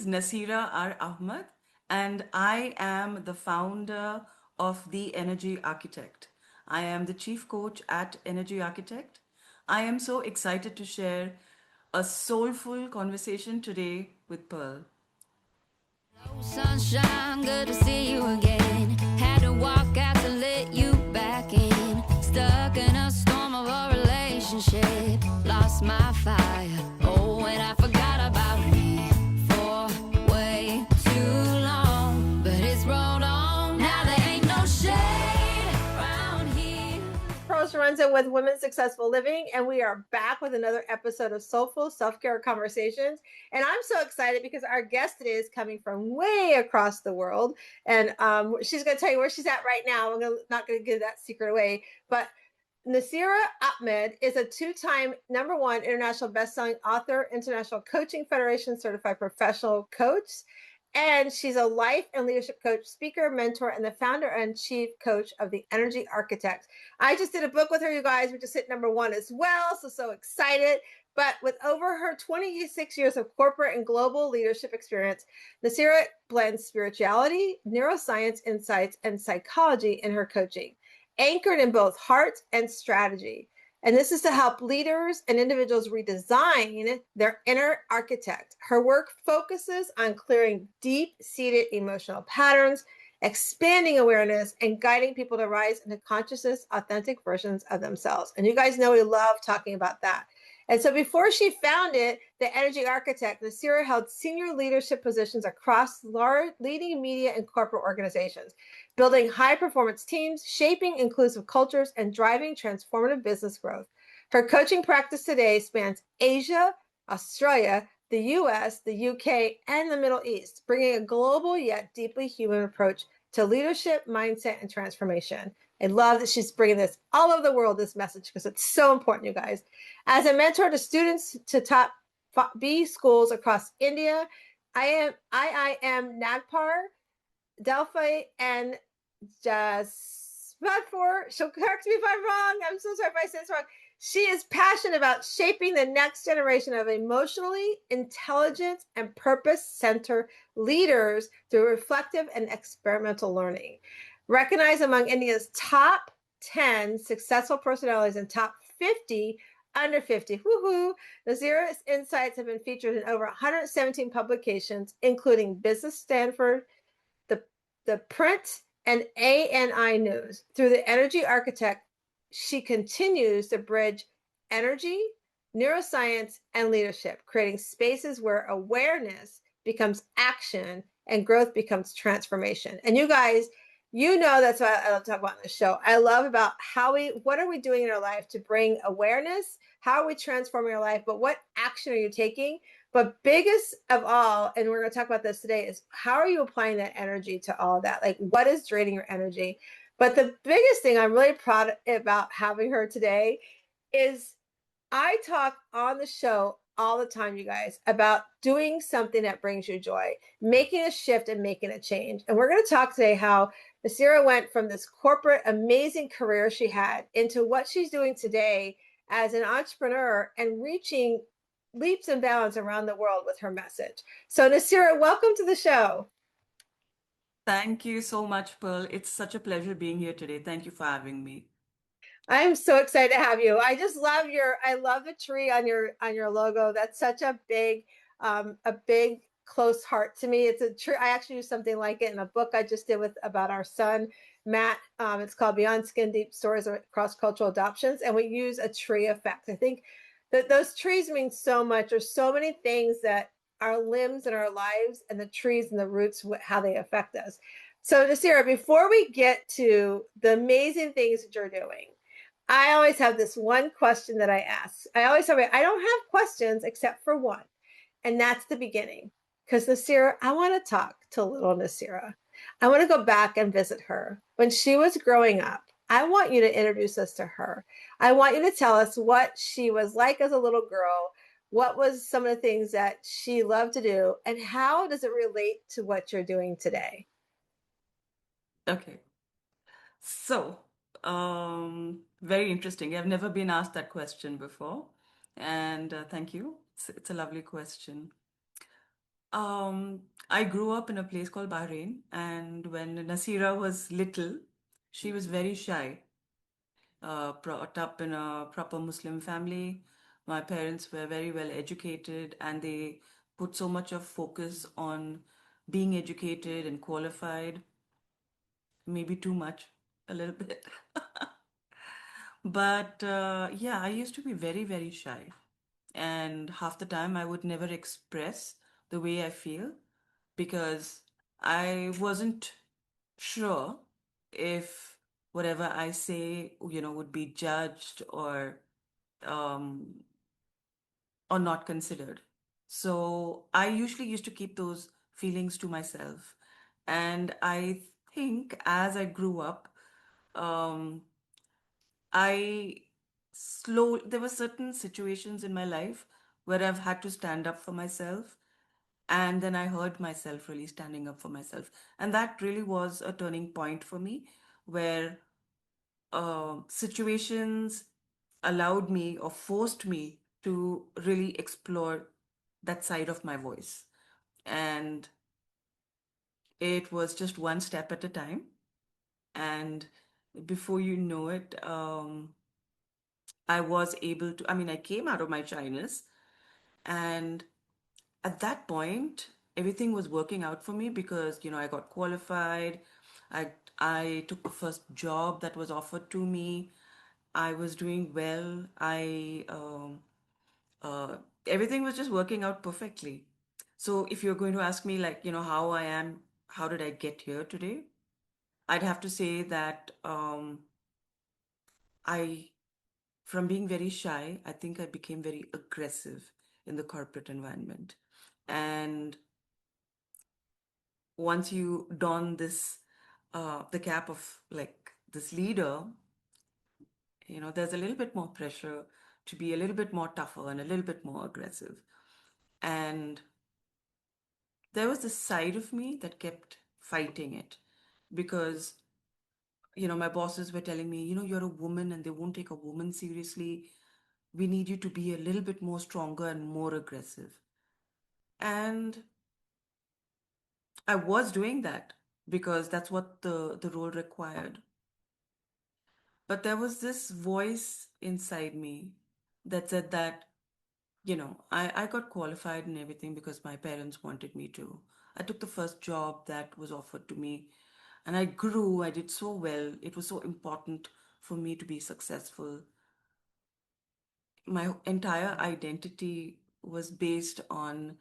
is Nasirra R. Ahmed, and I am the founder of The Energy Architect. I am the chief coach at Energy Architect. I am so excited to share a soulful conversation today with Pearl. Hello, sunshine, good to see you again. Had to walk out to let you back in. Stuck in a storm of a relationship. Lost my fire. Oh, and I forgot about me for way too long. But it's rolled on. Now there ain't no shade around here. Pros runs it with Women's Successful Living, and we are back with another episode of Soulful Self-Care Conversations. And I'm so excited because our guest today is coming from way across the world, and she's going to tell you where she's at right now. Not going to give that secret away, but Nasirra Ahmed is a two-time #1 international best-selling author, International Coaching Federation certified professional coach, and she's a life and leadership coach, speaker, mentor, and the founder and chief coach of the Energy Architect. I just did a book with her, you guys. We just hit #1 as well, so excited. But with over her 26 years of corporate and global leadership experience, Nasirra blends spirituality, neuroscience insights, and psychology in her coaching, anchored in both heart and strategy. And this is to help leaders and individuals redesign their inner architect. Her work focuses on clearing deep-seated emotional patterns, expanding awareness, and guiding people to rise into consciousness, authentic versions of themselves. And you guys know we love talking about that. And so before she founded the Energy Architect, Nasirra held senior leadership positions across large leading media and corporate organizations, building high-performance teams, shaping inclusive cultures, and driving transformative business growth. Her coaching practice today spans Asia, Australia, the US, the UK, and the Middle East, bringing a global yet deeply human approach to leadership, mindset, and transformation. I love that she's bringing this all over the world, this message, because it's so important, you guys. As a mentor to students to top B schools across India, IIM Nagpur, Delphi, and Jaspadpur. She'll correct me if I'm wrong. I'm so sorry if I say this wrong. She is passionate about shaping the next generation of emotionally intelligent and purpose-centered leaders through reflective and experimental learning. Recognized among India's top 10 successful personalities and top 50 under 50. Woohoo! Nasirra's insights have been featured in over 117 publications, including Business Stanford, the Print, and ANI News. Through the Energy Architect, she continues to bridge energy, neuroscience, and leadership, creating spaces where awareness becomes action and growth becomes transformation. And you guys, you know that's what I love to talk about on the show. I love about what are we doing in our life to bring awareness? How are we transforming our life? But what action are you taking? But biggest of all, and we're going to talk about this today, is how are you applying that energy to all of that? Like, what is draining your energy? But the biggest thing I'm really proud about having her today is I talk on the show all the time, you guys, about doing something that brings you joy, making a shift and making a change. And we're going to talk today how Nasirra went from this corporate amazing career she had into what she's doing today as an entrepreneur and reaching leaps and bounds around the world with her message. So Nasirra, welcome to the show. Thank you so much, Pearl. It's such a pleasure being here today. Thank you for having me. I'm so excited to have you. I just love I love the tree on your logo. That's such a big close heart to me. It's a tree. I actually use something like it in a book I just did about our son, Matt. It's called Beyond Skin Deep Stories of Cross-Cultural Adoptions. And we use a tree effect. I think that those trees mean so much. There's so many things that our limbs and our lives and the trees and the roots, how they affect us. So Nasirra, before we get to the amazing things that you're doing, I always have this one question that I ask. I always say, I don't have questions except for one, and that's the beginning. Because Nasirra, I want to talk to little Nasirra. I want to go back and visit her when she was growing up. I want you to introduce us to her. I want you to tell us what she was like as a little girl, what was some of the things that she loved to do, and how does it relate to what you're doing today? Okay. So, very interesting. I've never been asked that question before. And thank you. It's a lovely question. I grew up in a place called Bahrain, and when Nasira was little, she was very shy. Brought up in a proper Muslim family. My parents were very well educated, and they put so much of focus on being educated and qualified, maybe too much, a little bit. But yeah, I used to be very, very shy. And half the time I would never express the way I feel because I wasn't sure if whatever I say, would be judged um, or not considered. So I usually used to keep those feelings to myself. And I think as I grew up, um, there were certain situations in my life where I've had to stand up for myself. And then I heard myself really standing up for myself. And that really was a turning point for me where situations allowed me or forced me to really explore that side of my voice. And it was just one step at a time. And before you know it, I was able to, I mean, I came out of my shyness. And at that point, everything was working out for me because, I got qualified. I, I took the first job that was offered to me. I was doing well. Uh, Everything was just working out perfectly. So if you're going to ask me, like, how I am, how did I get here today? I'd have to say that I, from being very shy, I think I became very aggressive in the corporate environment. And once you don the cap of like this leader, there's a little bit more pressure to be a little bit more tougher and a little bit more aggressive. And there was this side of me that kept fighting it because, my bosses were telling me, you're a woman and they won't take a woman seriously. We need you to be a little bit more stronger and more aggressive. And I was doing that because that's what the role required. But there was this voice inside me that said that, I got qualified and everything because my parents wanted me to. I took the first job that was offered to me and I grew. I did so well. It was so important for me to be successful. My entire identity was based on,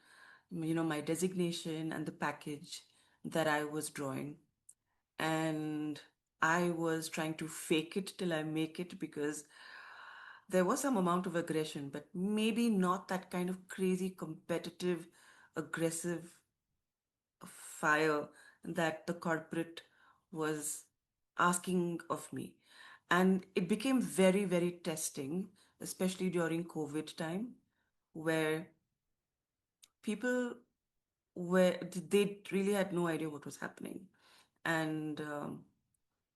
my designation and the package that I was drawing. And I was trying to fake it till I make it because there was some amount of aggression, but maybe not that kind of crazy, competitive, aggressive fire that the corporate was asking of me. And it became very, very testing, especially during COVID time, where people they really had no idea what was happening. And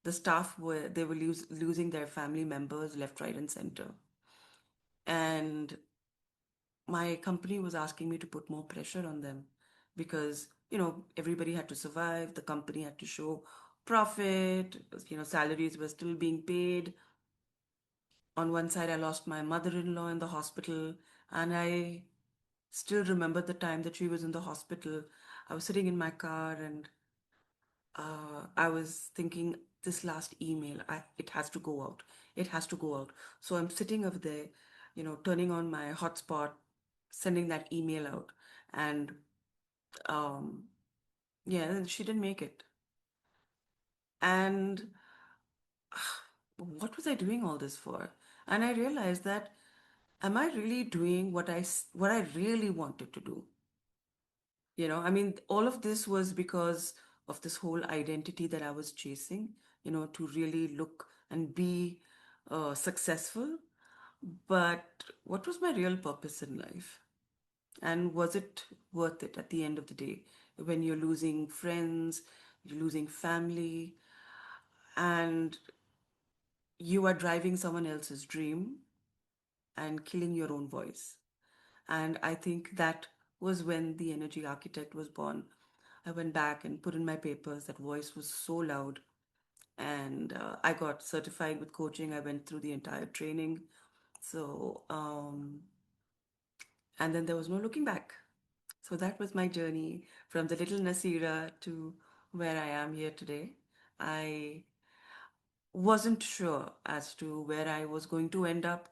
the staff they were losing their family members left, right, and center. And my company was asking me to put more pressure on them because, everybody had to survive, the company had to show profit, salaries were still being paid. On one side, I lost my mother-in-law in the hospital, and I still remember the time that she was in the hospital. I was sitting in my car and I was thinking, this last email, it has to go out. It has to go out. So I'm sitting over there, turning on my hotspot, sending that email out. And um, yeah, she didn't make it. And what was I doing all this for? And I realized that, am I really doing what I really wanted to do? I mean, all of this was because of this whole identity that I was chasing, to really look and be successful. But what was my real purpose in life? And was it worth it at the end of the day when you're losing friends, you're losing family, and you are driving someone else's dream and killing your own voice? And I think that was when the energy architect was born. I went back and put in my papers. That voice was so loud. And I got certified with coaching. I went through the entire training. So, and then there was no looking back. So that was my journey from the little Nasira to where I am here today. I wasn't sure as to where I was going to end up,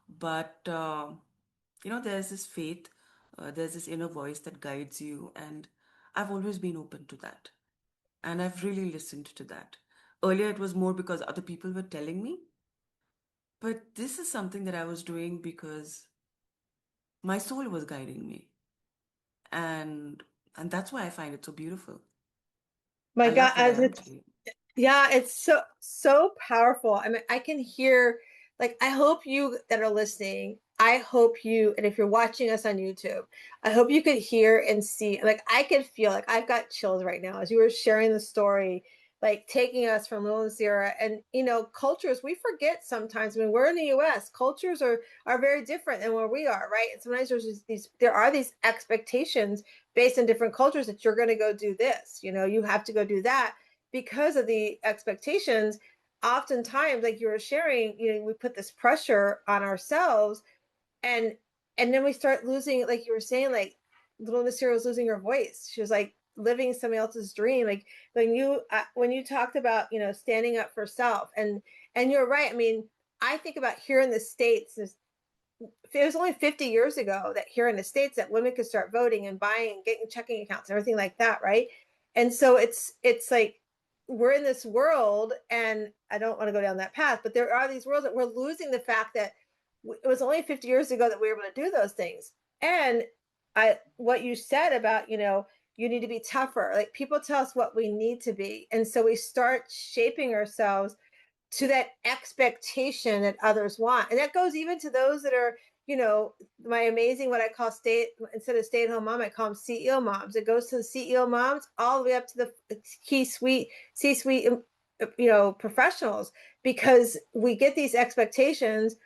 but there's this faith, there's this inner voice that guides you, and I've always been open to that, and I've really listened to that. Earlier, it was more because other people were telling me, but this is something that I was doing because my soul was guiding me, and and that's why I find it so beautiful. My I God, love where I am today. yeah, it's so powerful. I mean, I can hear, like, I hope you that are listening, I hope you, and if you're watching us on YouTube, I hope you could hear and see, like, I could feel, like, I've got chills right now as you were sharing the story, like taking us from Little Zira. And cultures, we forget sometimes. When we're in the US, cultures are very different than where we are, right? And sometimes there are these expectations based on different cultures that you're going to go do this, you have to go do that because of the expectations. Oftentimes, like you were sharing, we put this pressure on ourselves, and then we start losing, like you were saying, like little Nasira was losing her voice. She was like living somebody else's dream. Like when you talked about standing up for self, and you're right. I mean, I think about here in the States, it was only 50 years ago that here in the States that women could start voting and buying and getting checking accounts and everything like that, right? And so it's like we're in this world, and I don't want to go down that path, but there are these worlds that we're losing the fact that it was only 50 years ago that we were able to do those things. And what you said about, you need to be tougher. Like people tell us what we need to be. And so we start shaping ourselves to that expectation that others want. And that goes even to those that are, my amazing, what I call instead of stay-at-home mom, I call them CEO moms. It goes to the CEO moms all the way up to the C-suite, professionals, because we get these expectations,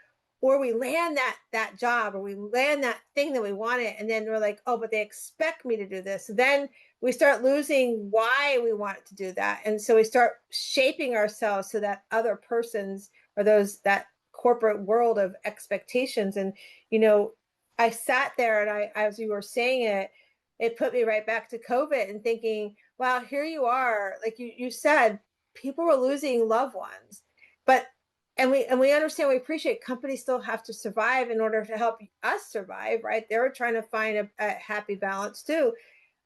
or we land that job, or we land that thing that we wanted, and then we're like, oh, but they expect me to do this. So then we start losing why we want to do that, and so we start shaping ourselves so that other persons, or that corporate world of expectations. And I sat there, and I as you were saying it put me right back to COVID and thinking, wow, here you are, like you said, people were losing loved ones, but we understand, we appreciate companies still have to survive in order to help us survive, right? They're trying to find a happy balance too.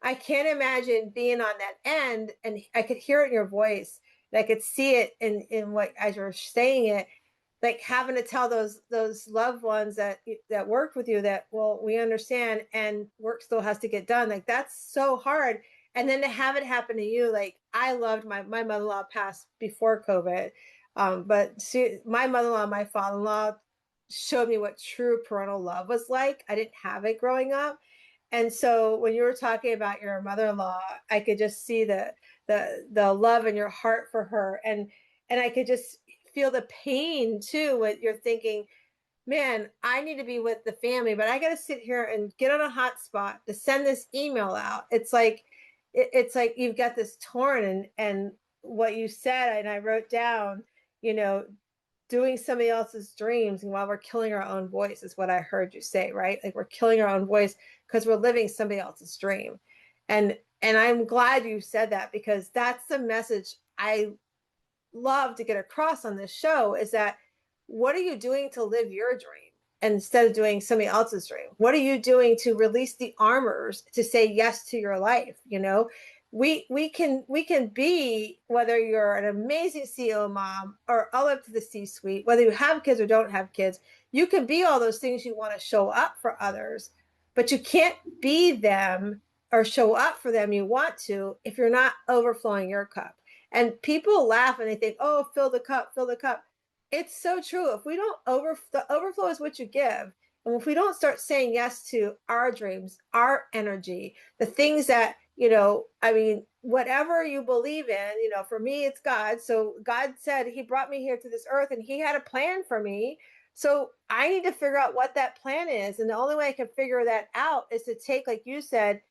I can't imagine being on that end, and I could hear it in your voice, and I could see it in what, as you're saying it, like having to tell those loved ones that worked with you that, well, we understand, and work still has to get done. Like that's so hard. And then to have it happen to you, like I loved my mother-in-law passed before COVID, but my mother-in-law, my father-in-law showed me what true parental love was like. I didn't have it growing up. And so when you were talking about your mother-in-law, I could just see the love in your heart for her, and I could just feel the pain too when you're thinking, man, I need to be with the family, but I got to sit here and get on a hotspot to send this email out. It's like it's like you've got this torn, and what you said, and I wrote down, you know, doing somebody else's dreams, and while we're killing our own voice, is what I heard you say, right? Like we're killing our own voice because we're living somebody else's dream. And I'm glad you said that, because that's the message I love to get across on this show, is that what are you doing to live your dream instead of doing somebody else's dream? What are you doing to release the armors to say yes to your life? We can be, whether you're an amazing CEO mom or all up to the C-suite, whether you have kids or don't have kids, you can be all those things you want to show up for others, but you can't be them or show up for them you want to if you're not overflowing your cup. And people laugh and they think, oh, fill the cup, fill the cup. It's so true. If we don't the overflow is what you give. And if we don't start saying yes to our dreams, our energy, the things that, I mean, whatever you believe in, for me, it's God. So God said he brought me here to this earth, and he had a plan for me. So I need to figure out what that plan is. And the only way I can figure that out is to take, like you said,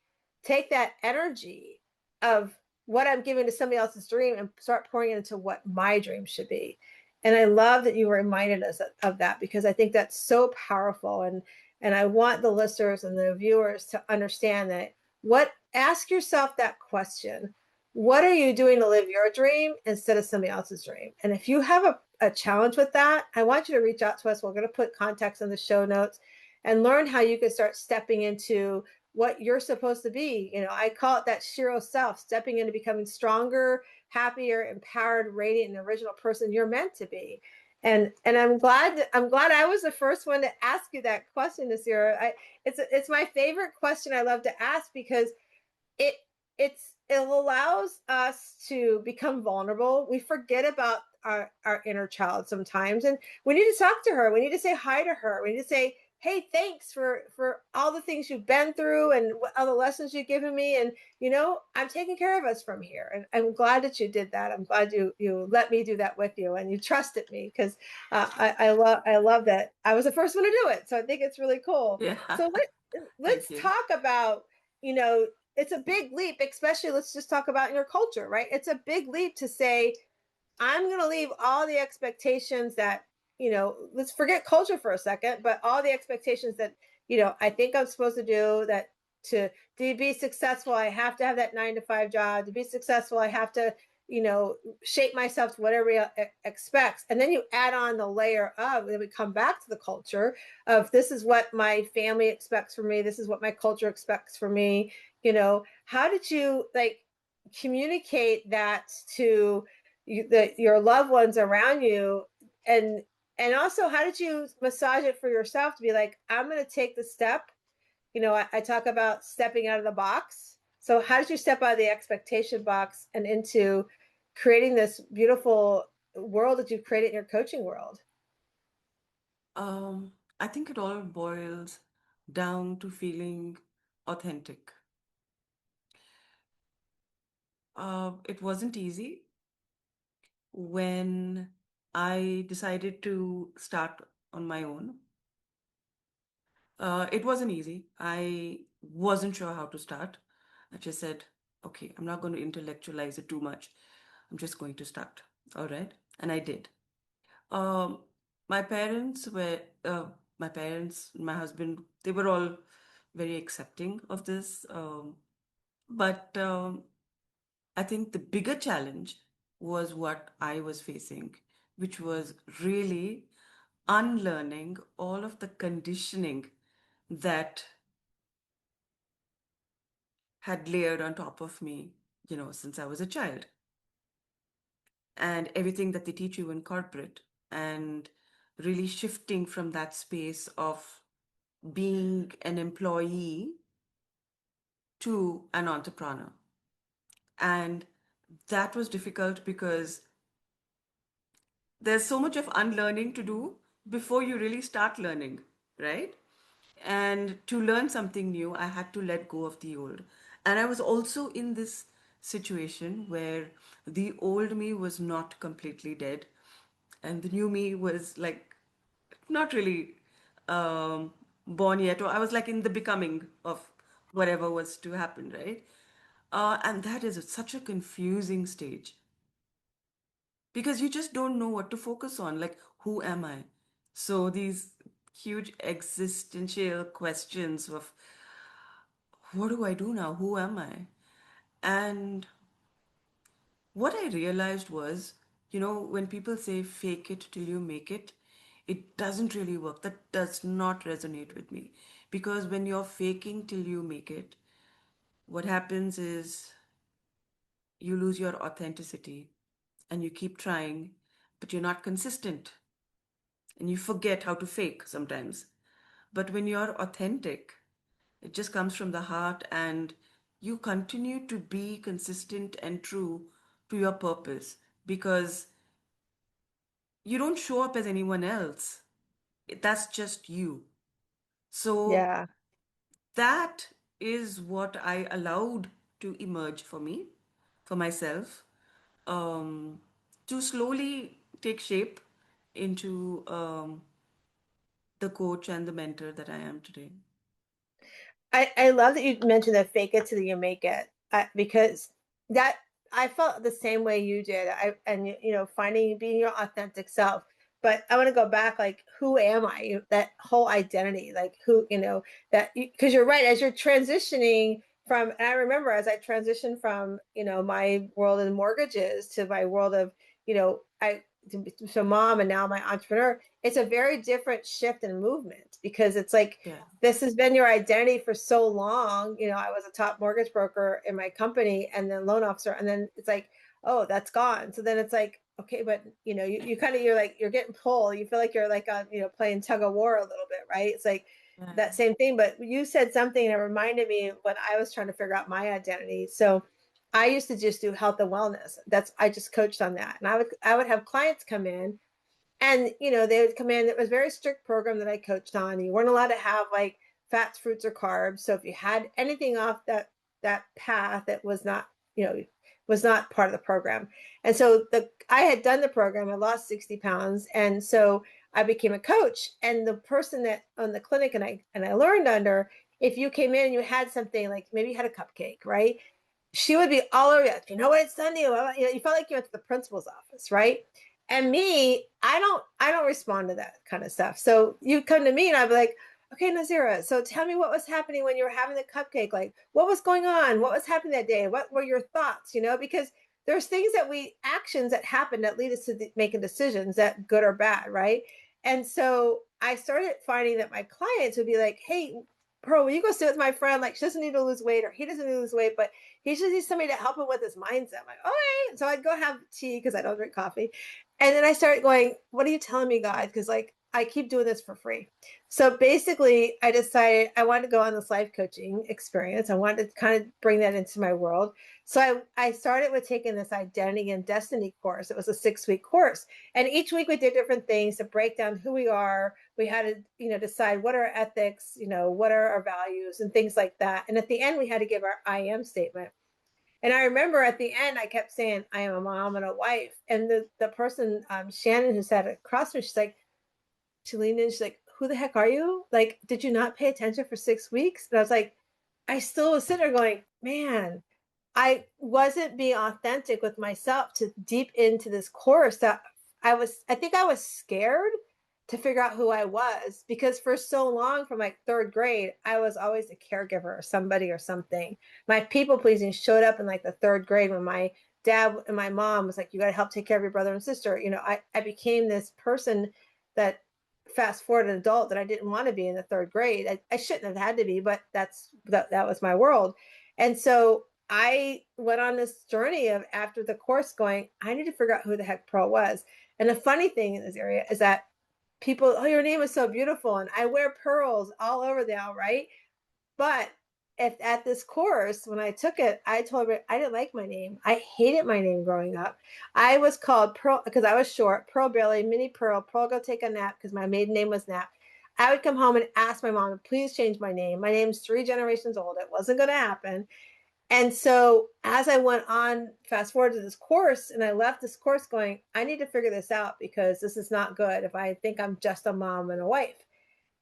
take that energy of what I'm giving to somebody else's dream and start pouring it into what my dream should be. And I love that you reminded us of that, because I think that's so powerful. And I want the listeners and the viewers to understand that, what, ask yourself that question. What are you doing to live your dream instead of somebody else's dream? And if you have a challenge with that, I want you to reach out to us. We're going to put context in the show notes and learn how you can start stepping into what you're supposed to be. I call it that Shiro self, stepping into becoming stronger, happier, empowered, radiant, and original person you're meant to be. And I'm glad I was the first one to ask you that question, Nasirra. It's my favorite question. I love to ask because it it allows us to become vulnerable. We forget about our inner child sometimes, and we need to talk to her. We need to say hi to her. We need to say, hey, thanks for all the things you've been through and all the lessons you've given me. And I'm taking care of us from here. And I'm glad that you did that. I'm glad you let me do that with you, and you trusted me, because I love that I was the first one to do it. So I think it's really cool. Yeah. So let's Thank you. talk about, you know it's a big leap, especially, let's just talk about in your culture, right? It's a big leap to say, I'm going to leave all the expectations that, let's forget culture for a second, but all the expectations that, I think I'm supposed to do, that to be successful, I have to have that 9 to 5 job. To be successful, I have to, shape myself to whatever expects. And then you add on the layer of, then we come back to the culture of, this is what my family expects from me. This is what my culture expects from me. How did you like communicate that to your loved ones around you, and also, how did you massage it for yourself to be like, I'm going to take the step? I talk about stepping out of the box. So how did you step out of the expectation box and into creating this beautiful world that you've created in your coaching world? Um, I think it all boils down to feeling authentic. It wasn't easy when I decided to start on my own. It wasn't easy. I wasn't sure how to start. I just said, okay, I'm not going to intellectualize it too much. I'm just going to start. All right. And I did. Um, my parents were, my parents, my husband, they were all very accepting of this. But I think the bigger challenge was what I was facing, which was really unlearning all of the conditioning that had layered on top of me, since I was a child, and everything that they teach you in corporate, and really shifting from that space of being an employee to an entrepreneur. And that was difficult because there's so much of unlearning to do before you really start learning, right? And to learn something new, I had to let go of the old. And I was also in this situation where the old me was not completely dead, and the new me was like not really born yet, or I was like in the becoming of whatever was to happen, right? And that is such a confusing stage because you just don't know what to focus on. Like, who am I? So these huge existential questions of what do I do now? Who am I? And what I realized was, when people say fake it till you make it doesn't really work. That does not resonate with me. Because when you're faking till you make it, what happens is you lose your authenticity and you keep trying, but you're not consistent and you forget how to fake sometimes. But when you're authentic, it just comes from the heart and you continue to be consistent and true to your purpose because you don't show up as anyone else. That's just you. So Yeah. that is what I allowed to emerge for me, for myself, um, to slowly take shape into the coach and the mentor that I am today. I love that you mentioned the fake it till you make it, because that I felt the same way you did. Finding being your authentic self. But I want to go back, like, who am I? That whole identity, like who, that because you're right, as you're transitioning from, and I remember as I transitioned from, my world in mortgages to my world of, I so mom and now my entrepreneur, it's a very different shift and movement because it's like Yeah. this has been your identity for so long. I was a top mortgage broker in my company and then loan officer. And then it's like, oh, that's gone. So then it's like, okay, but you kind of, you're getting pulled. You feel like you're like, playing tug of war a little bit, right? It's like Yeah. that same thing. But you said something that reminded me when I was trying to figure out my identity. So I used to just do health and wellness. I just coached on that. And I would have clients come in and they would come in. It was a very strict program that I coached on. You weren't allowed to have like fats, fruits, or carbs. So if you had anything off that path, that was not was not part of the program. And so I had done the program. I lost 60 pounds, and so I became a coach. And the person that on the clinic and I learned under, if you came in and you had something like maybe you had a cupcake, right? She would be all over you. You know what it's done to you? You felt like you went to the principal's office, right? And me, I don't respond to that kind of stuff. So you come to me and I'd be like, okay, Nasirra, so tell me what was happening when you were having the cupcake. Like, what was going on? What was happening that day? What were your thoughts? Because there's things actions that happen that lead us to making decisions, that good or bad, right? And so I started finding that my clients would be like, hey, Pearl, will you go sit with my friend? Like, she doesn't need to lose weight, or he doesn't need to lose weight, but he just needs somebody to help him with his mindset. I'm like, okay. So I'd go have tea because I don't drink coffee. And then I started going, what are you telling me, God? Because like I keep doing this for free. So basically, I decided I wanted to go on this life coaching experience. I wanted to kind of bring that into my world. So I started with taking this identity and destiny course. It was a 6-week course. And each week we did different things to break down who we are. We had to, decide what are our ethics, what are our values and things like that. And at the end, we had to give our I am statement. And I remember at the end, I kept saying, I am a mom and a wife. And the person, Shannon, who sat across from me, she leaned in, she's like, who the heck are you? Like, did you not pay attention for 6 weeks? And I was like, I still was sitting there going, man, I wasn't being authentic with myself to deep into this course that I think I was scared to figure out who I was, because for so long from like third grade, I was always a caregiver or somebody or something. My people pleasing showed up in like the third grade when my dad and my mom was like, you got to help take care of your brother and sister. I became this person that fast forward an adult that I didn't want to be in the third grade. I shouldn't have had to be, but that was my world. And so I went on this journey of, after the course, going, I need to figure out who the heck Pearl was. And the funny thing in this area is that people, oh, your name is so beautiful. And I wear pearls all over now, right? But at this course, when I took it, I told her I didn't like my name. I hated my name growing up. I was called Pearl because I was short, Pearl Bailey, Mini Pearl, Pearl Go Take a Nap, because my maiden name was Nap. I would come home and ask my mom to please change my name. My name's 3 generations old. It wasn't going to happen. And so as I went on, fast forward to this course, and I left this course going, I need to figure this out because this is not good if I think I'm just a mom and a wife.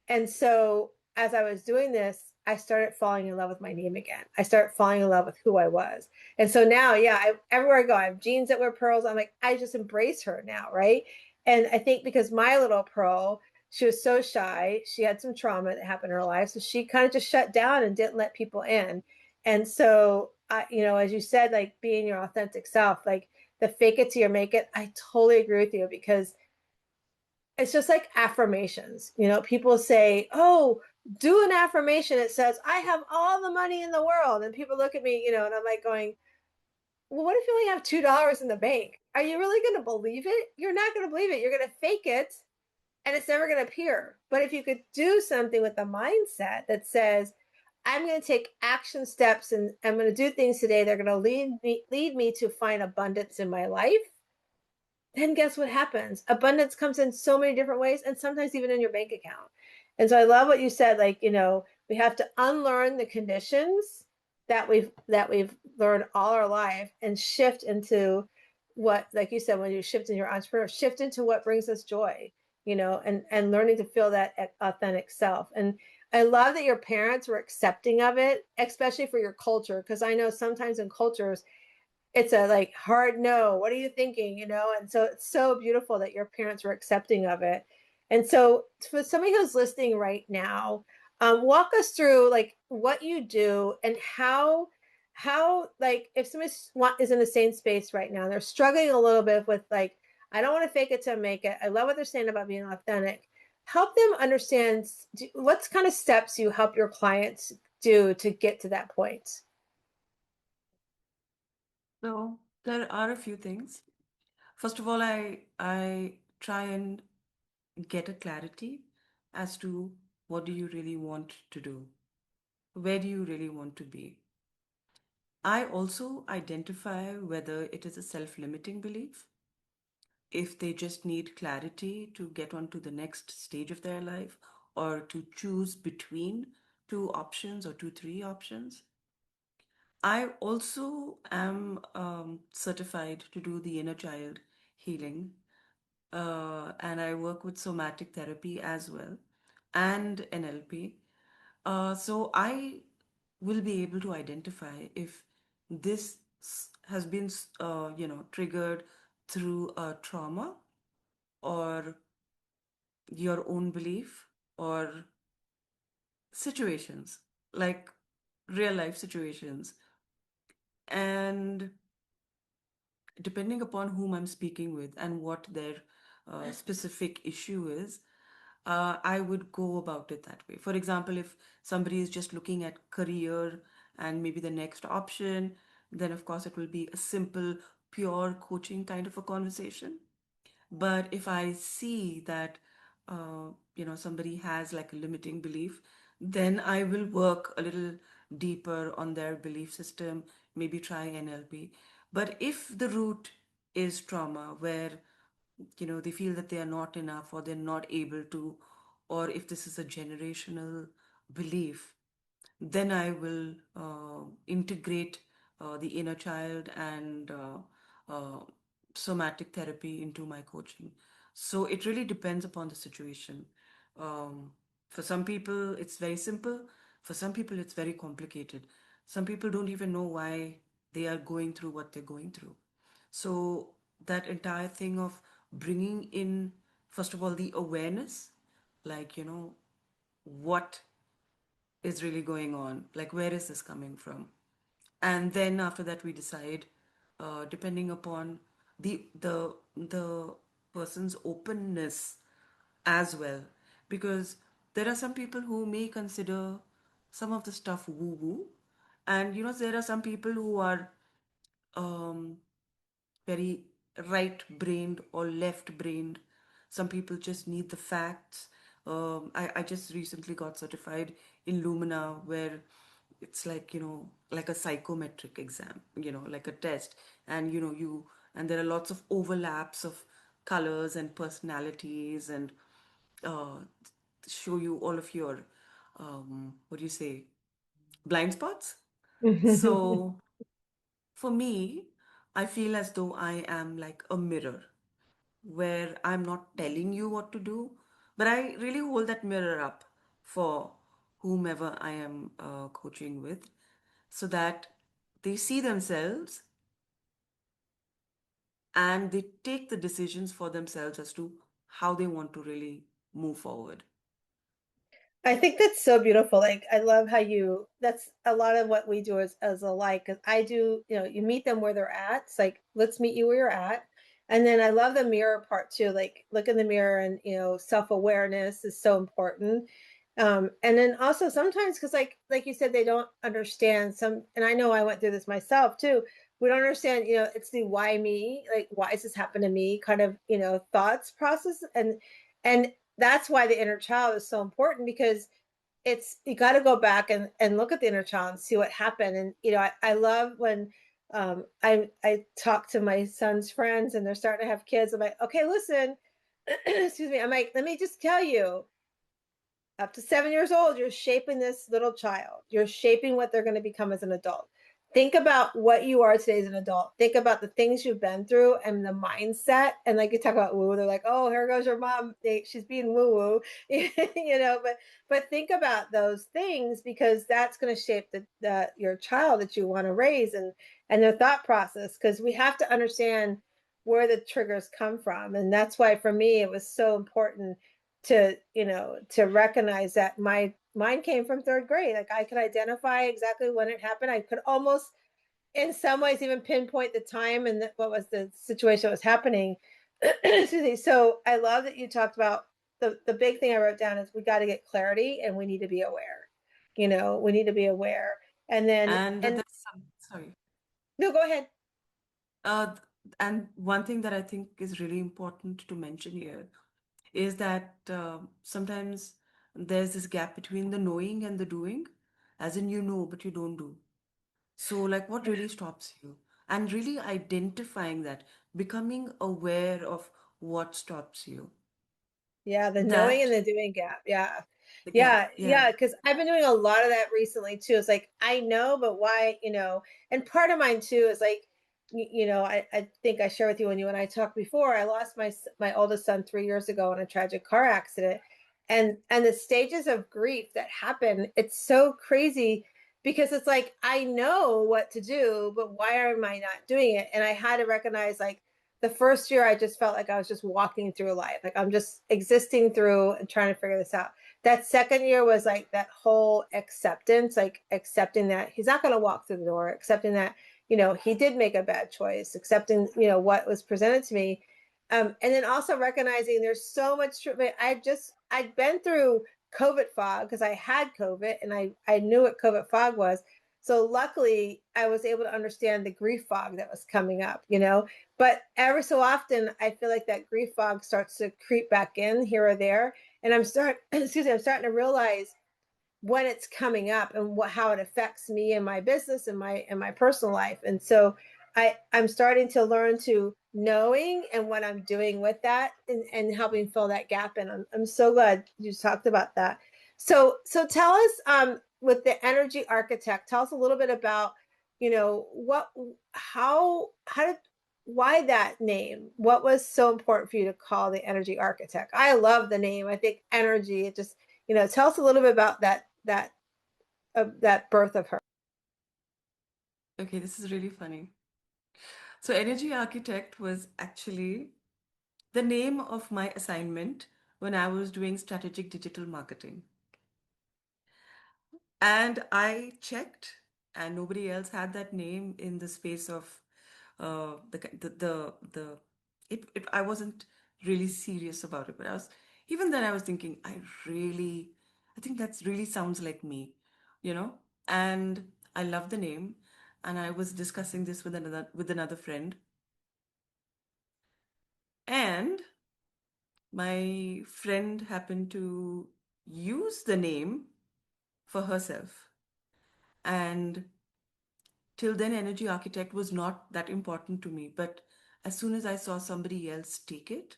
And so as I was doing this, I started falling in love with my name again. I started falling in love with who I was. And so now, yeah, everywhere I go, I have jeans that wear pearls. I'm like, I just embrace her now, right? And I think because my little Pearl, she was so shy, she had some trauma that happened in her life. So she kind of just shut down and didn't let people in. And so, as you said, like being your authentic self, like the fake it till you make it, I totally agree with you, because it's just like affirmations. People say, oh, do an affirmation. It says, I have all the money in the world. And people look at me, and I'm like going, well, what if you only have $2 in the bank? Are you really going to believe it? You're not going to believe it. You're going to fake it and it's never going to appear. But if you could do something with the mindset that says, I'm going to take action steps and I'm going to do things today that are going to lead me to find abundance in my life, then guess what happens? Abundance comes in so many different ways, and sometimes even in your bank account. And so I love what you said, like, we have to unlearn the conditions that we've learned all our life and shift into what, like you said, when you shift in your entrepreneur, shift into what brings us joy. and learning to feel that authentic self. And I love that your parents were accepting of it, especially for your culture, because I know sometimes in cultures it's a like hard no. What are you thinking? And so it's so beautiful that your parents were accepting of it. And so for somebody who's listening right now, walk us through like what you do and how like if somebody is in the same space right now, they're struggling a little bit with like, I don't want to fake it to make it. I love what they're saying about being authentic. Help them understand what kind of steps you help your clients do to get to that point. So there are a few things. First of all, I try and get a clarity as to what do you really want to do? Where do you really want to be? I also identify whether it is a self-limiting belief, if they just need clarity to get on to the next stage of their life or to choose between two options or two, three options. I also am certified to do the inner child healing, and I work with somatic therapy as well and NLP. So I will be able to identify if this has been, triggered through a trauma or your own belief or situations like real life situations. And depending upon whom I'm speaking with and what their specific issue is, I would go about it that way. For example, if somebody is just looking at career and maybe the next option, then of course it will be a simple, pure coaching kind of a conversation. But if I see that, somebody has like a limiting belief, then I will work a little deeper on their belief system, maybe try NLP. But if the root is trauma, where, they feel that they are not enough or they're not able to, or if this is a generational belief, then I will integrate the inner child and uh, somatic therapy into my coaching. So it really depends upon the situation. Um, for some people, it's very simple. For some people, it's very complicated. Some people don't even know why they are going through what they're going through. So that entire thing of bringing in, first of all, the awareness, like, what is really going on, like where is this coming from, and then after that we decide, depending upon the person's openness as well, because there are some people who may consider some of the stuff woo woo, and there are some people who are um, very right brained or left brained. Some people just need the facts. I just recently got certified in Lumina, where it's like, like a psychometric exam, like a test. And, and there are lots of overlaps of colors and personalities and uh, show you all of your, what do you say, blind spots. So for me, I feel as though I am like a mirror where I'm not telling you what to do, but I really hold that mirror up for whomever I am coaching with so that they see themselves and they take the decisions for themselves as to how they want to really move forward. I think that's so beautiful. Like, I love how that's a lot of what we do as alike. Cause I do, you meet them where they're at. It's like, let's meet you where you're at. And then I love the mirror part too. Like, look in the mirror and, self-awareness is so important. And then also sometimes, cause like you said, they don't understand and I know I went through this myself too. We don't understand, it's the why me, like, why does this happen to me kind of, thoughts process. And that's why the inner child is so important, because it's you got to go back and look at the inner child and see what happened. And I love when I talk to my son's friends and they're starting to have kids. I'm like, okay, listen, excuse me, I'm like, let me just tell you, up to 7 years old, you're shaping this little child, you're shaping what they're going to become as an adult. think about what you are today as an adult. Think about the things you've been through and the mindset. And like you talk about woo, they're like, oh, here goes your mom. She's being woo woo, but think about those things because that's going to shape the your child that you want to raise and their thought process. Because we have to understand where the triggers come from, and that's why for me it was so important to recognize that mine came from third grade. Like I could identify exactly when it happened. I could almost in some ways even pinpoint the time and what was the situation that was happening. Excuse me. So I love that you talked about the big thing I wrote down is we got to get clarity and we need to be aware. We need to be aware. And then And and there's some, sorry. no, go ahead. Uh, and one thing that I think is really important to mention here is that sometimes there's this gap between the knowing and the doing, as in you know, but you don't do. So, like, what really stops you? And really identifying that, becoming aware of what stops you. Yeah, the knowing and That, the doing gap. Yeah. the gap, Yeah, yeah. yeah, because I've been doing a lot of that recently too. It's like I know, but why, and part of mine too is like, I think I shared with you when you and I talked before, I lost my oldest son 3 years ago in a tragic car accident. And the stages of grief that happen, it's so crazy because it's like I know what to do, but why am I not doing it? And I had to recognize like the first year I just felt like I was just walking through life. Like I'm just existing through and trying to figure this out. That second year was like that whole acceptance, like accepting that he's not going to walk through the door, accepting that, he did make a bad choice, accepting, what was presented to me. And then also recognizing there's so much I'd been through COVID fog because I had COVID and I knew what COVID fog was. So luckily I was able to understand the grief fog that was coming up. But ever so often I feel like that grief fog starts to creep back in here or there. And I'm starting to realize when it's coming up and how it affects me and my business and my personal life. And so I'm starting to learn to knowing and what I'm doing with that and helping fill that gap. And I'm so glad you talked about that. So tell us, with the energy architect, tell us a little bit about, what, how did, why that name? What was so important for you to call the energy architect? I love the name. I think energy, it just, tell us a little bit about that birth of her. Okay, this is really funny. So, Energy Architect was actually the name of my assignment when I was doing strategic digital marketing. And I checked, and nobody else had that name in the space of the I wasn't really serious about it, but even then I was thinking, I think that's really sounds like me, you know? And I love the name, and I was discussing this with another friend, and my friend happened to use the name for herself. And till then, Energy Architect was not that important to me. But as soon as I saw somebody else take it,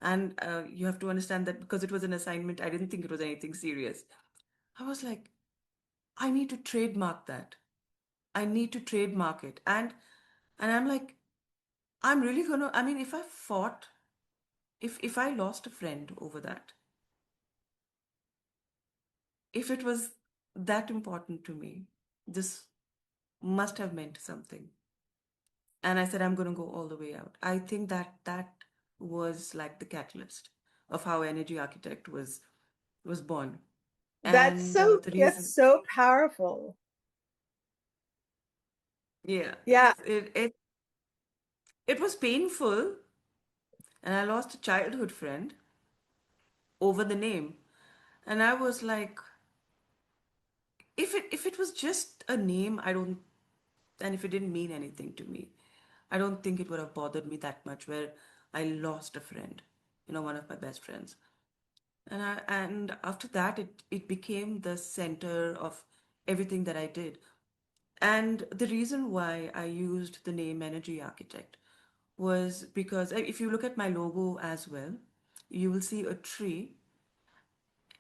and you have to understand that because it was an assignment, I didn't think it was anything serious. I was like, I need to trademark that. I need to trademark it. And I'm like, I'm really gonna, I mean, if I fought, if I lost a friend over that, if it was that important to me, this must have meant something. And I said, I'm going to go all the way out. I think that was like the catalyst of how Energy Architect was born. And the That's reason, so powerful. yeah, Yeah. it was painful, and I lost a childhood friend over the name. And I was like, if it was just a name, I don't, and if it didn't mean anything to me, I don't think it would have bothered me that much. Where I lost a friend, one of my best friends. And after that, it became the center of everything that I did. And the reason why I used the name Energy Architect was because if you look at my logo as well, you will see a tree.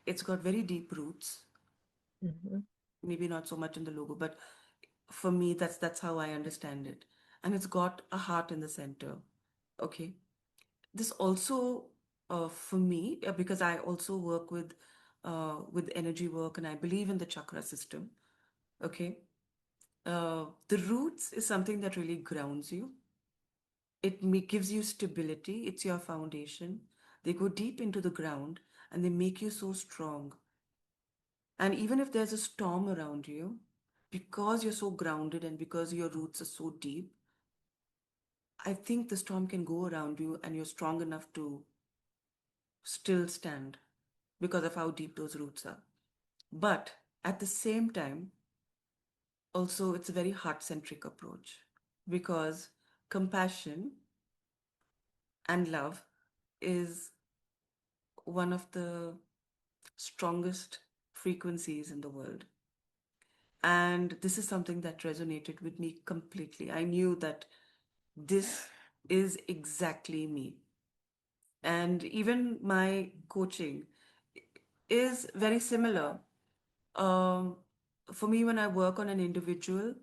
It's got very deep roots, Mhm. maybe not so much in the logo, but For me, that's how I understand it. And it's got a heart in the center. Okay. This also, for me, because I also work with energy work, and I believe in the chakra system. Okay. The roots is something that really grounds you. Gives you stability. It's your foundation. They go deep into the ground and they make you so strong. And even if there's a storm around you, because you're so grounded and because your roots are so deep, I think the storm can go around you and you're strong enough to still stand because of how deep those roots are. But at the same time, also it's a very heart centric approach because compassion and love is one of the strongest frequencies in the world. And this is something that resonated with me completely. I knew that this is exactly me. And even my coaching is very similar. Um, for me, when I work on an individual,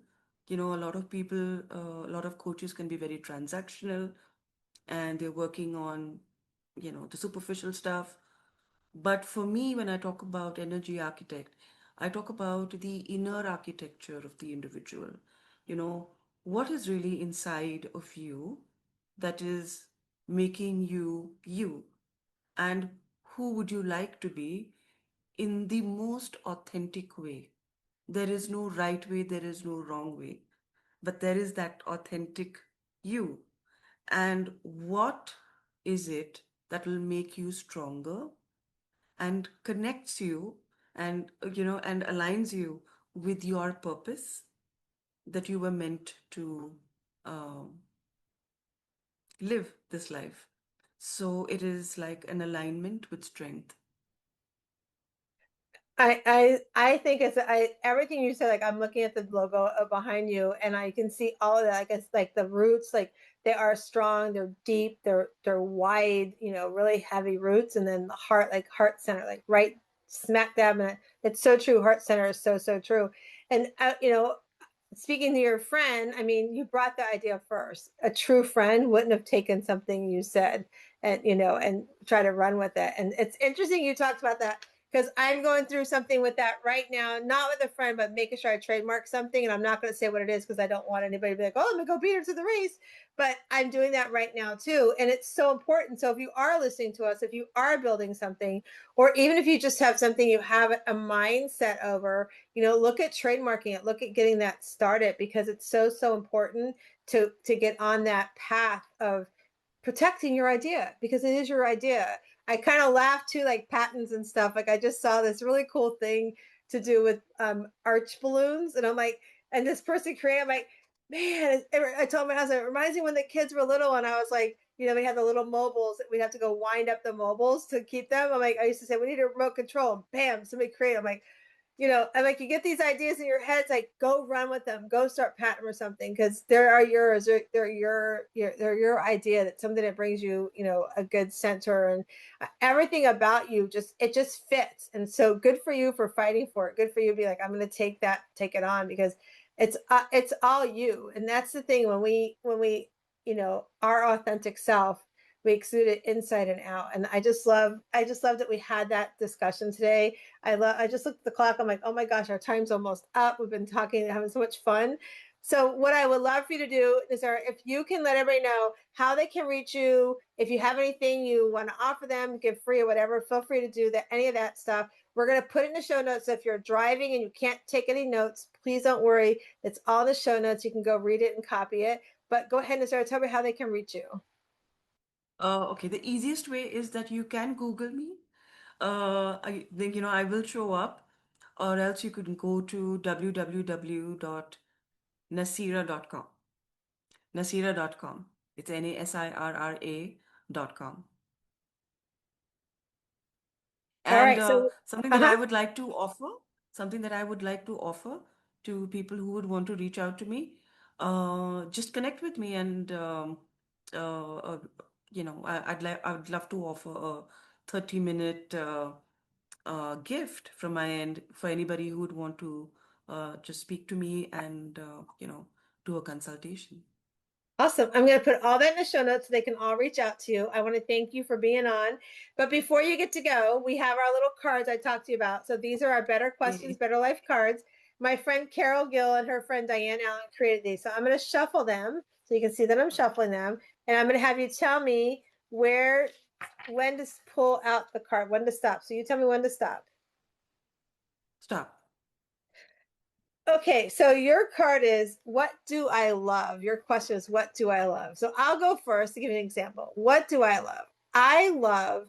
a lot of people, a lot of coaches can be very transactional and they're working on, the superficial stuff. But for me, when I talk about energy architect, I talk about the inner architecture of the individual. You know, what is really inside of you that is making you you? And who would you like to be in the most authentic way? There is no right way, there is no wrong way, but there is that authentic you. And what is it that will make you stronger and connects you and and aligns you with your purpose that you were meant to um, live this life. So it is like an alignment with strength. I think it's everything you said. Like I'm looking at the logo behind you, and I can see all of that. I guess like the roots, like they are strong, they're deep, they're wide, really heavy roots, and then the heart, like heart center, like right smack dab in it. It's so true. Heart center is so so true. And speaking to your friend, I mean, you brought the idea first. A true friend wouldn't have taken something you said and and try to run with it. And it's interesting you talked about that because I'm going through something with that right now, not with a friend, but making sure I trademark something. And I'm not going to say what it is because I don't want anybody to be like, oh, I'm going to go beat her to the race. But I'm doing that right now too. And it's so important. So if you are listening to us, if you are building something, or even if you just have something you have a mindset over, look at trademarking it, look at getting that started because it's so so important to get on that path of protecting your idea because it is your idea. I kind of laugh too, like patents and stuff. Like I just saw this really cool thing to do with arch balloons, and I'm like, and this person created, I'm like, man, I told my husband, it reminds me when the kids were little, and I was like, we had the little mobiles. We'd have to go wind up the mobiles to keep them. I'm like, I used to say, we need a remote control. Bam, somebody create. I'm like, and like you get these ideas in your head, it's like go run with them, go start patent or something because they're yours. They're your idea. That's something that brings you, a good center and everything about you. It just fits, and so good for you for fighting for it. Good for you to be like, I'm going to take it on because it's all you, and that's the thing when we our authentic self. We exude it inside and out, and I just love that we had that discussion today. I just looked at the clock. I'm like, oh my gosh, our time's almost up. We've been talking and having so much fun. So what I would love for you to do is, if you can let everybody know how they can reach you, if you have anything you want to offer them, give free or whatever, feel free to do that. Any of that stuff, we're going to put it in the show notes. So if you're driving and you can't take any notes, please don't worry. It's all the show notes. You can go read it and copy it. But go ahead and start. Tell me how they can reach you. Okay, the easiest way is that you can Google me. I think, I will show up, or else you could go to www.nasira.com. Nasira.com. It's Nasirra.com. All And right. So, something that uh-huh. I would like to offer, something that I would like to offer to people who would want to reach out to me, just connect with me and uh, uh, I would love to offer a 30-minute gift from my end for anybody who would want to just speak to me and, do a consultation. Awesome. I'm going to put all that in the show notes so they can all reach out to you. I want to thank you for being on. But before you get to go, we have our little cards I talked to you about. So these are our Better Questions, Yay. Better Life cards. My friend Carol Gill and her friend Diane Allen created these. So I'm going to shuffle them so you can see that I'm shuffling them. And I'm going to have you tell me when to pull out the card, when to stop. So you tell me when to stop. Stop. Okay, so your card is what do I love? Your question is what do I love? So I'll go first to give you an example. What do I love? I love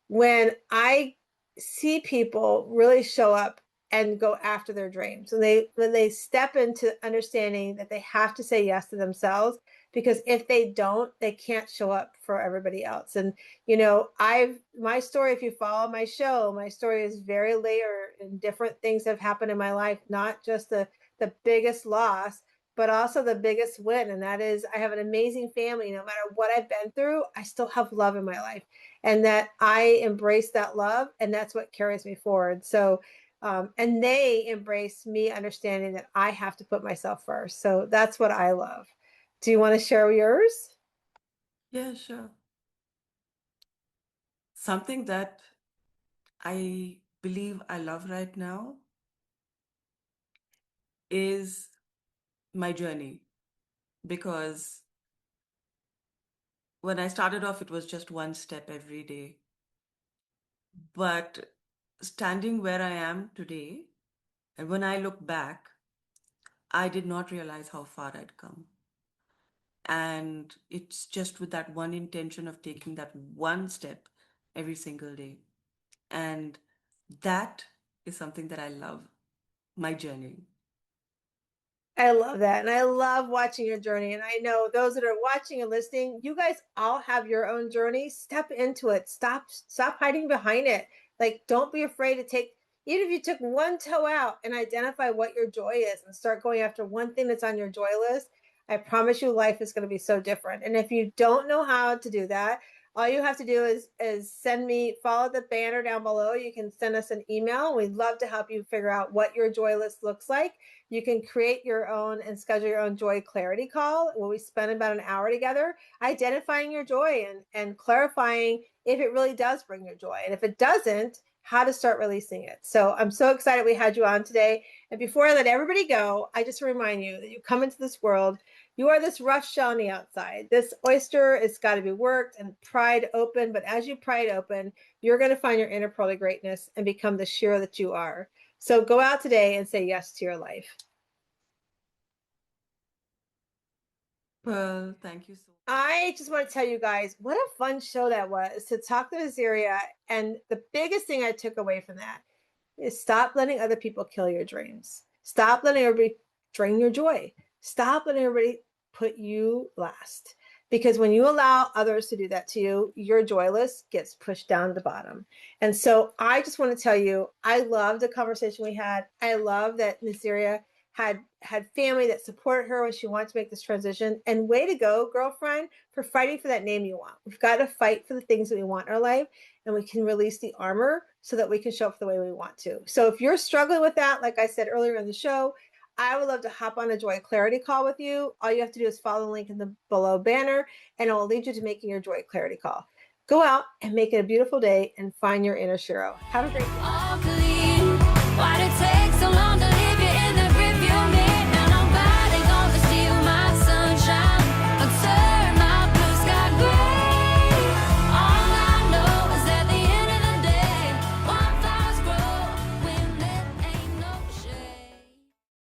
when I see people really show up and go after their dreams. And when they step into understanding that they have to say yes to themselves, because if they don't, they can't show up for everybody else. And my story, if you follow my show, my story is very layered and different things have happened in my life, not just the biggest loss, but also the biggest win. And that is I have an amazing family. No matter what I've been through, I still have love in my life, and that I embrace that love. And that's what carries me forward. So, and they embrace me understanding that I have to put myself first. So that's what I love. Do you want to share yours? Yeah, sure. Something that I believe I love right now is my journey, because when I started off, it was just one step every day. But standing where I am today, and when I look back, I did not realize how far I'd come. And it's just with that one intention of taking that one step every single day. And that is something that I love, my journey. I love that. And I love watching your journey. And I know those that are watching and listening, you guys all have your own journey. Step into it. Stop hiding behind it. Like, don't be afraid to take, even if you took one toe out and identify what your joy is and start going after one thing that's on your joy list. I promise you life is going to be so different. And if you don't know how to do that, all you have to do is follow the banner down below. You can send us an email. We'd love to help you figure out what your joy list looks like. You can create your own and schedule your own joy clarity call where we spend about an hour together identifying your joy and clarifying if it really does bring you joy. And if it doesn't, how to start releasing it. So I'm so excited we had you on today. And before I let everybody go, I just remind you that you come into this world, you are this rough shell on the outside. This oyster, it's got to be worked and pried open. But as you pry it open, you're going to find your inner pearl of greatness and become the Shira that you are. So go out today and say yes to your life. Well, thank you so much. I just want to tell you guys what a fun show that was to talk to Nasirra. And the biggest thing I took away from that is stop letting other people kill your dreams. Stop letting everybody drain your joy. Stop letting everybody put you last. Because when you allow others to do that to you, your joy list gets pushed down to the bottom. And so I just want to tell you, I love the conversation we had. I love that Nasirra had family that supported her when she wanted to make this transition. And way to go, girlfriend, for fighting for that name you want. We've got to fight for the things that we want in our life, and we can release the armor so that we can show up the way we want to. So if you're struggling with that, like I said earlier in the show, I would love to hop on a Joy Clarity call with you. All you have to do is follow the link in the below banner, and it will lead you to making your Joy Clarity call. Go out and make it a beautiful day and find your inner Shiro. Have a great day.